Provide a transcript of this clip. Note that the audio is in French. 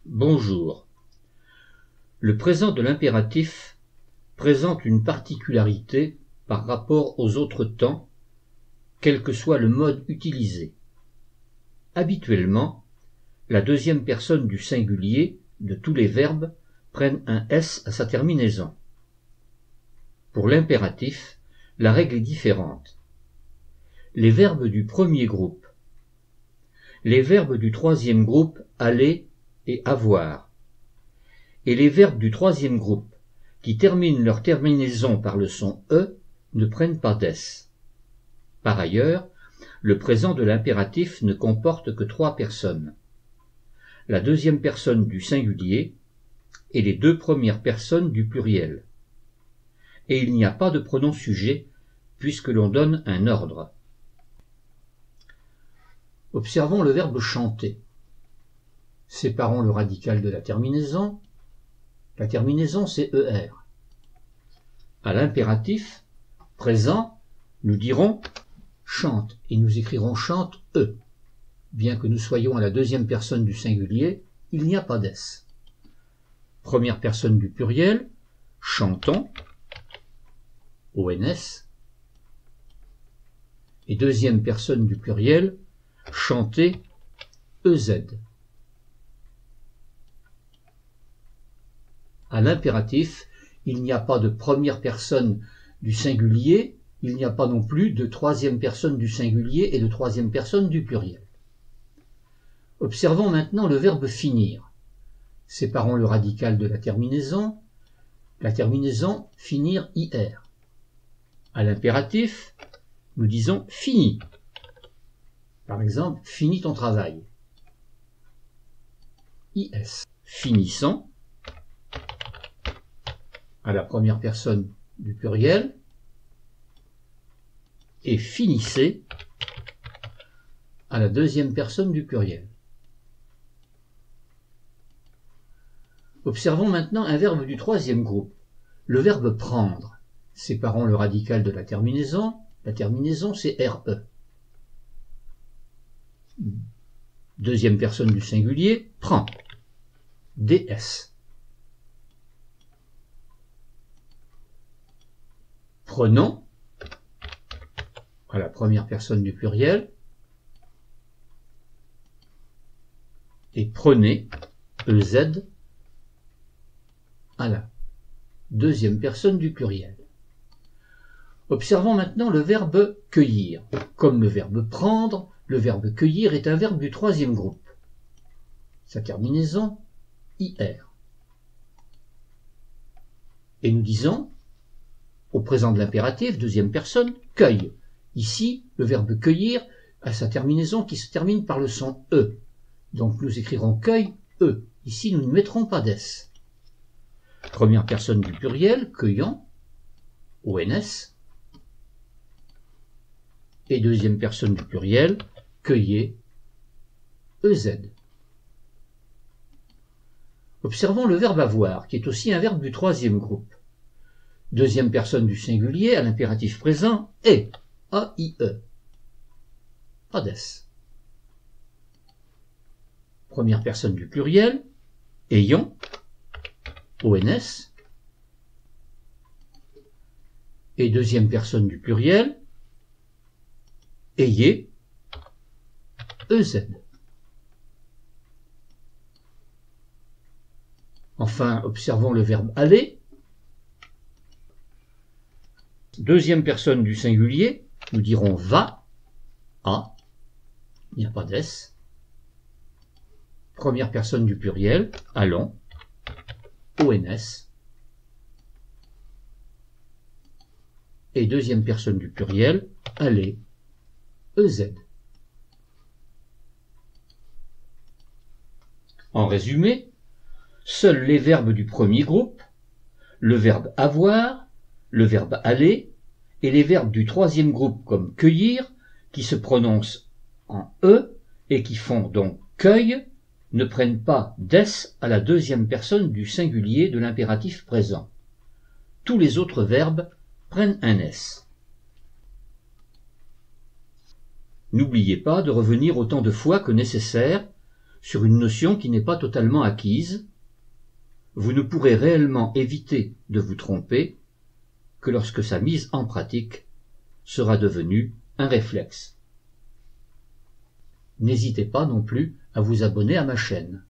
Bonjour. Le présent de l'impératif présente une particularité par rapport aux autres temps, quel que soit le mode utilisé. Habituellement, la deuxième personne du singulier de tous les verbes prennent un S à sa terminaison. Pour l'impératif, la règle est différente. Les verbes du premier groupe, les verbes du troisième groupe aller et avoir, et les verbes du troisième groupe qui terminent leur terminaison par le son E ne prennent pas d'S. Par ailleurs, le présent de l'impératif ne comporte que 3 personnes. La deuxième personne du singulier et les 2 premières personnes du pluriel. Et il n'y a pas de pronom sujet puisque l'on donne un ordre. Observons le verbe chanter. Séparons le radical de la terminaison. La terminaison, c'est ER. À l'impératif présent, nous dirons chante et nous écrirons chante E. Bien que nous soyons à la deuxième personne du singulier, il n'y a pas d'S. Première personne du pluriel, chantons, ONS. Et deuxième personne du pluriel, chanter, EZ. À l'impératif, il n'y a pas de première personne du singulier, il n'y a pas non plus de troisième personne du singulier et de troisième personne du pluriel. Observons maintenant le verbe finir. Séparons le radical de la terminaison finir IR. À l'impératif, nous disons fini. Par exemple, finis ton travail. IS. Finissons. À la première personne du pluriel. Et finissez à la deuxième personne du pluriel. Observons maintenant un verbe du troisième groupe, le verbe prendre. Séparons le radical de la terminaison c'est RE. Deuxième personne du singulier, prend, DS. Prenons, à la première personne du pluriel, et prenez, EZ, à la deuxième personne du pluriel. Observons maintenant le verbe cueillir. Comme le verbe prendre, le verbe cueillir est un verbe du troisième groupe. Sa terminaison, IR. Et nous disons, au présent de l'impératif, deuxième personne, cueille. Ici, le verbe cueillir a sa terminaison qui se termine par le son E. Donc nous écrirons cueille, E. Ici, nous ne mettrons pas d'S. Première personne du pluriel, cueillant, ONS. Et deuxième personne du pluriel, cueillez, EZ. Observons le verbe avoir, qui est aussi un verbe du troisième groupe. Deuxième personne du singulier, à l'impératif présent, est, A-I-E. Pas d'S. Première personne du pluriel, ayons, ONS. Et deuxième personne du pluriel, ayez, EZ. Enfin, observons le verbe aller. Deuxième personne du singulier, nous dirons va, A, il n'y a pas d'S. Première personne du pluriel, allons, ONS. Et deuxième personne du pluriel, allez, EZ. En résumé, seuls les verbes du premier groupe, le verbe avoir, le verbe aller, et les verbes du troisième groupe comme cueillir, qui se prononcent en E et qui font donc cueille, ne prennent pas d'S à la deuxième personne du singulier de l'impératif présent. Tous les autres verbes prennent un S. N'oubliez pas de revenir autant de fois que nécessaire sur une notion qui n'est pas totalement acquise, vous ne pourrez réellement éviter de vous tromper que lorsque sa mise en pratique sera devenue un réflexe. N'hésitez pas non plus à vous abonner à ma chaîne.